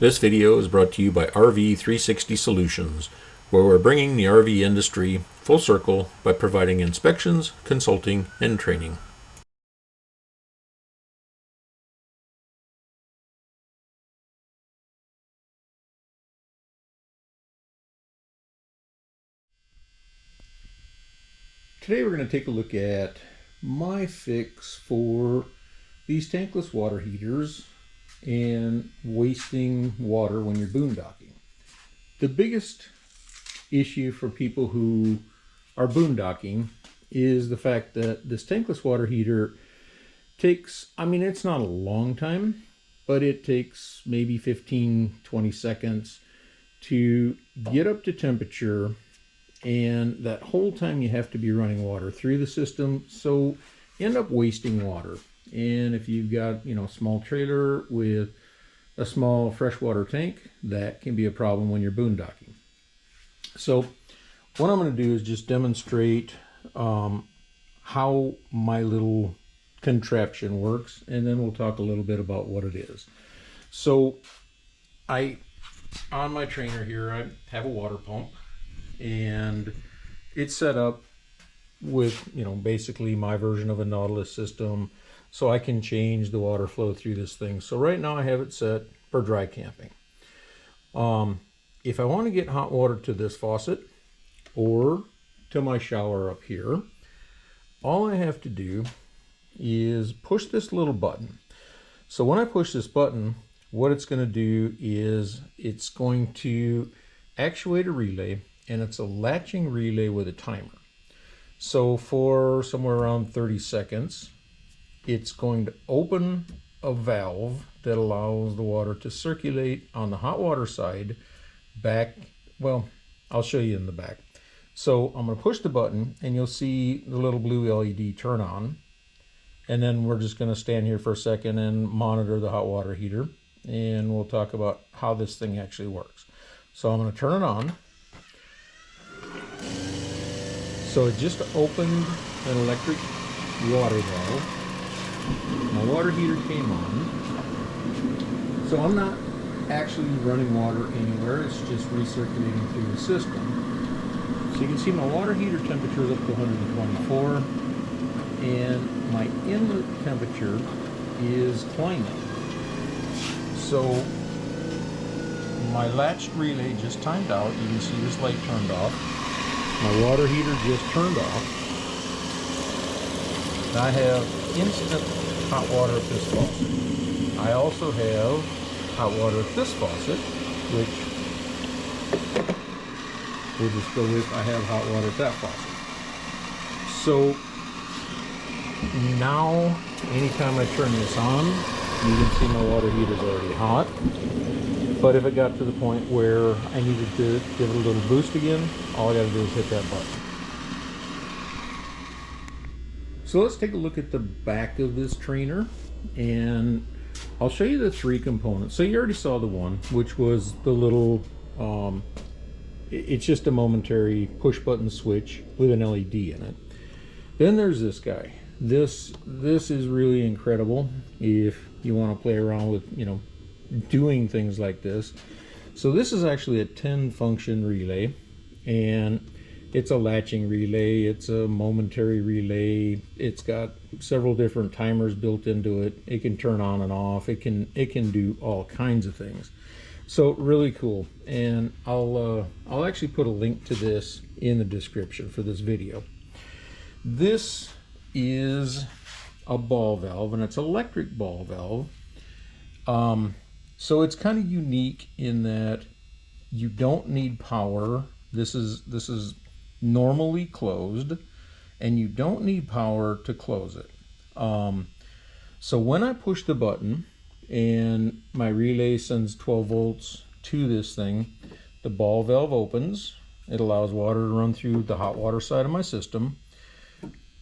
This video is brought to you by RV360 Solutions, where we're bringing the RV industry full circle by providing inspections, consulting, and training. Today we're going to take a look at my fix for these tankless water heaters and wasting water when you're boondocking. The biggest issue for people who are boondocking is the fact that this tankless water heater takes, it's not a long time, but it takes maybe 15-20 seconds to get up to temperature, and that whole time you have to be running water through the system, so you end up wasting water. And if you've got, a small trailer with a small freshwater tank, that can be a problem when you're boondocking. So what I'm going to do is just demonstrate how my little contraption works, and then we'll talk a little bit about what it is. So on my trainer here, I have a water pump, and it's set up with, basically my version of a Nautilus system, so I can change the water flow through this thing. So right now I have it set for dry camping. If I want to get hot water to this faucet or to my shower up here, all I have to do is push this little button. So when I push this button, what it's going to do is it's going to actuate a relay, and it's a latching relay with a timer. So for somewhere around 30 seconds, it's going to open a valve that allows the water to circulate on the hot water side back. Well, I'll show you in the back. So I'm going to push the button, and you'll see the little blue LED turn on. And then we're just going to stand here for a second and monitor the hot water heater, and we'll talk about how this thing actually works. So I'm going to turn it on. So it just opened an electric water valve. My water heater came on. So I'm not actually running water anywhere, it's just recirculating through the system. So you can see my water heater temperature is up to 124, and my inlet temperature is climbing. So my latched relay just timed out. You can see this light turned off. My water heater just turned off. And I have instant hot water at this faucet. I also have hot water at this faucet, which we'll just go with. I have hot water at that faucet. So now, anytime I turn this on, you can see my water heater is already hot. But if it got to the point where I needed to give it a little boost again, all I got to do is hit that button. So let's take a look at the back of this trainer, and I'll show you the three components. So you already saw the one, which was the little, it's just a momentary push button switch with an LED in it. Then there's this guy. This is really incredible if you want to play around with, doing things like this. So this is actually a 10 function relay, and it's a latching relay, it's a momentary relay, it's got several different timers built into it. It can turn on and off, it can do all kinds of things. So really cool, and I'll actually put a link to this in the description for this video. This is a ball valve, and it's an electric ball valve. So it's kind of unique in that you don't need power. This is normally closed, and you don't need power to close it. So when I push the button and my relay sends 12 volts to this thing, the ball valve opens. It allows water to run through the hot water side of my system.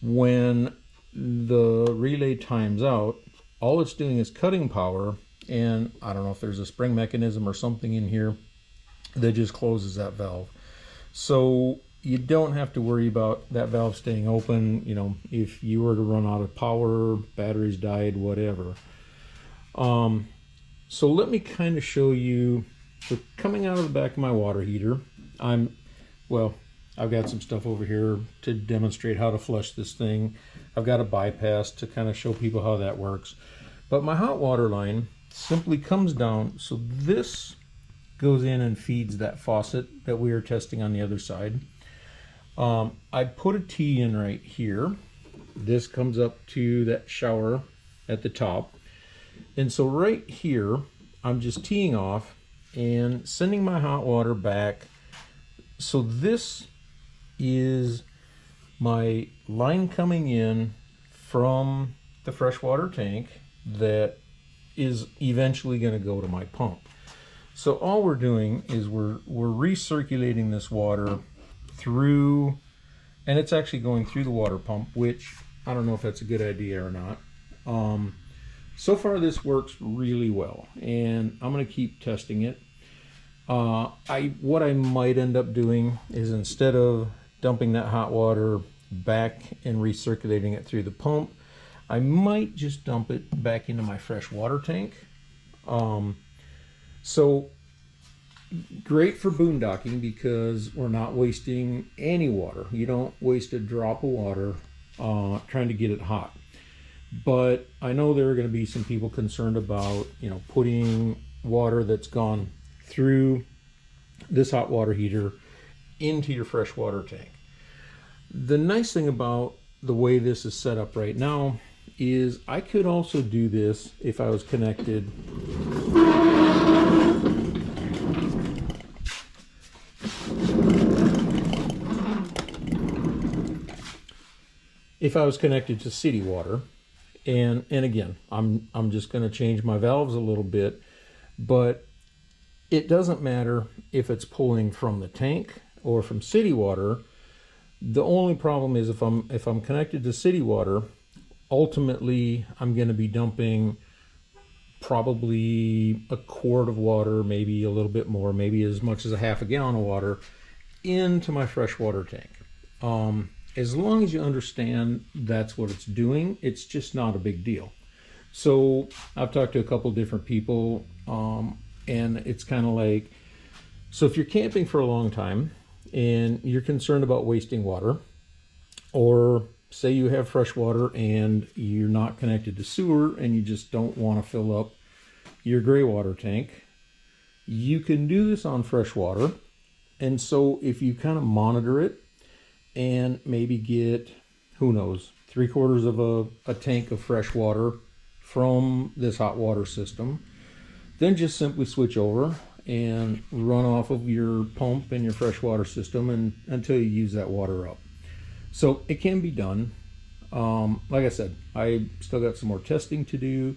When the relay times out, all it's doing is cutting power, and I don't know if there's a spring mechanism or something in here that just closes that valve. So you don't have to worry about that valve staying open, if you were to run out of power, batteries died, whatever. So let me kind of show you, so coming out of the back of my water heater, well, I've got some stuff over here to demonstrate how to flush this thing. I've got a bypass to kind of show people how that works. But my hot water line simply comes down, so this goes in and feeds that faucet that we were testing on the other side. I put a T in right here. This comes up to that shower at the top. And so right here, I'm just teeing off and sending my hot water back. So this is my line coming in from the freshwater tank that is eventually going to go to my pump. So all we're doing is we're recirculating this water through, and it's actually going through the water pump, which I don't know if that's a good idea or not. So far this works really well, and I'm going to keep testing it. What I might end up doing is, instead of dumping that hot water back and recirculating it through the pump, I might just dump it back into my fresh water tank. So great for boondocking because we're not wasting any water. You don't waste a drop of water trying to get it hot. But I know there are going to be some people concerned about, putting water that's gone through this hot water heater into your fresh water tank. The nice thing about the way this is set up right now is I could also do this if I was connected to city water. And again, I'm just going to change my valves a little bit, but it doesn't matter if it's pulling from the tank or from city water. The only problem is if I'm connected to city water, ultimately I'm going to be dumping probably a quart of water, maybe a little bit more, maybe as much as a half a gallon of water into my freshwater tank. As long as you understand that's what it's doing, it's just not a big deal. So I've talked to a couple different people, and it's kind of like, so if you're camping for a long time and you're concerned about wasting water, or say you have fresh water and you're not connected to sewer and you just don't want to fill up your gray water tank, you can do this on fresh water. And so if you kind of monitor it and maybe get, who knows, 3/4 of a tank of fresh water from this hot water system, then just simply switch over and run off of your pump and your freshwater system until you use that water up. So it can be done. Like I said, I still got some more testing to do,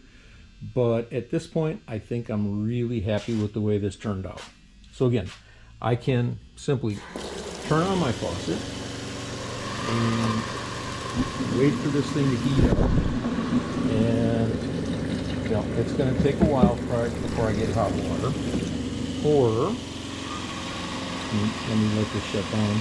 but at this point, I think I'm really happy with the way this turned out. So again, I can simply turn on my faucet and wait for this thing to heat up, and it's going to take a while before I get hot water. Or let me let this shut down.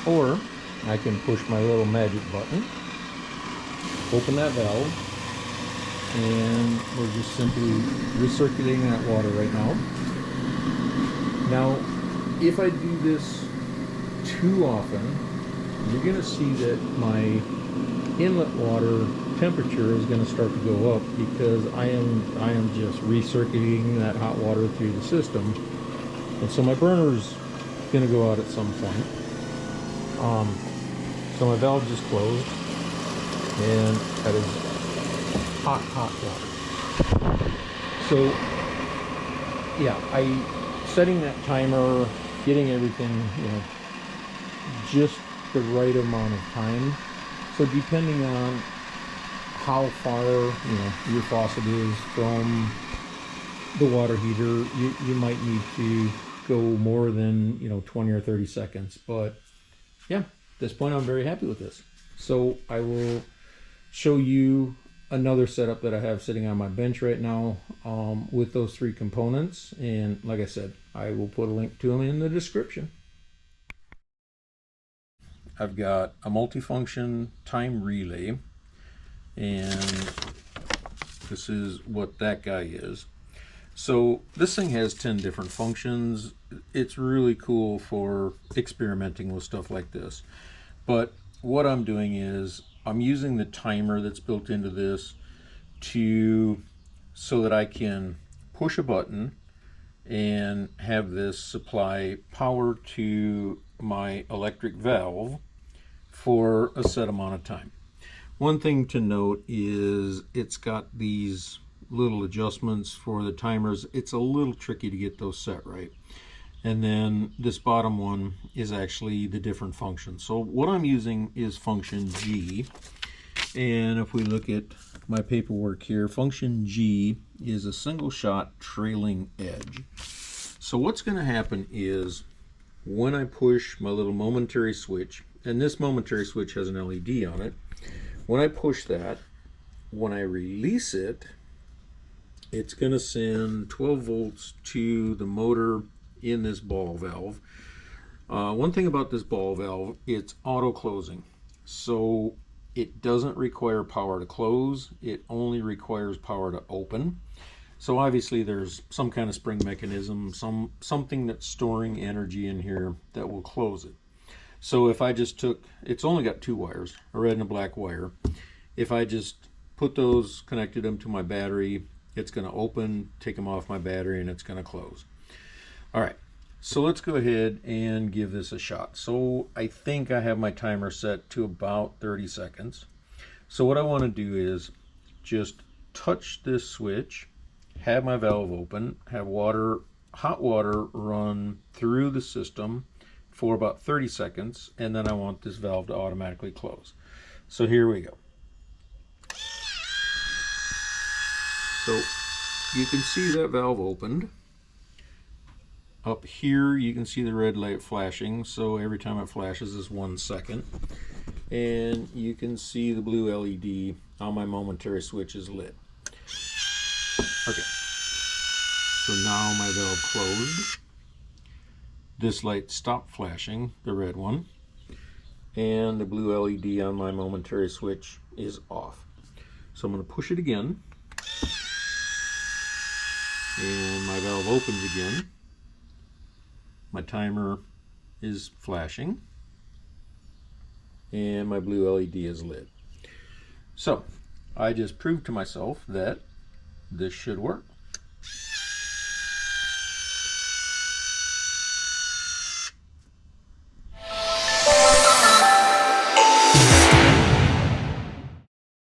Or I can push my little magic button, open that valve, and we're just simply recirculating that water right now. Now, if I do this too often, you're going to see that my inlet water temperature is going to start to go up because I am just recirculating that hot water through the system, and so my burner's going to go out at some point. So my valve just closed, and that is hot water. So yeah, setting that timer, getting everything, just the right amount of time. So depending on how far, your faucet is from the water heater, you might need to go more than, 20 or 30 seconds. But yeah, at this point, I'm very happy with this. So I will show you another setup that I have sitting on my bench right now with those three components. And like I said, I will put a link to them in the description. I've got a multifunction time relay, and this is what that guy is. So this thing has 10 different functions. It's really cool for experimenting with stuff like this. But what I'm doing is I'm using the timer that's built into this so that I can push a button and have this supply power to my electric valve for a set amount of time. One thing to note is it's got these little adjustments for the timers. It's a little tricky to get those set right. And then this bottom one is actually the different functions. So what I'm using is function G. And if we look at my paperwork here, function G is a single shot trailing edge. So what's going to happen is when I push my little momentary switch, and this momentary switch has an LED on it, when I push that, when I release it, it's going to send 12 volts to the motor in this ball valve. One thing about this ball valve, it's auto closing. So it doesn't require power to close, it only requires power to open. So obviously there's some kind of spring mechanism, something that's storing energy in here that will close it. So if I just took, it's only got two wires, a red and a black wire. If I just put those, connected them to my battery, it's going to open, take them off my battery, and it's going to close. All right, so let's go ahead and give this a shot. So I think I have my timer set to about 30 seconds. So what I want to do is just touch this switch, have my valve open, have hot water run through the system for about 30 seconds, and then I want this valve to automatically close. So here we go. So you can see that valve opened. Up here you can see the red light flashing, so every time it flashes is 1 second. And you can see the blue LED on my momentary switch is lit. Okay, so now my valve closed. This light stopped flashing, the red one, and the blue LED on my momentary switch is off. So I'm going to push it again, and my valve opens again. My timer is flashing, and my blue LED is lit. So I just proved to myself that this should work.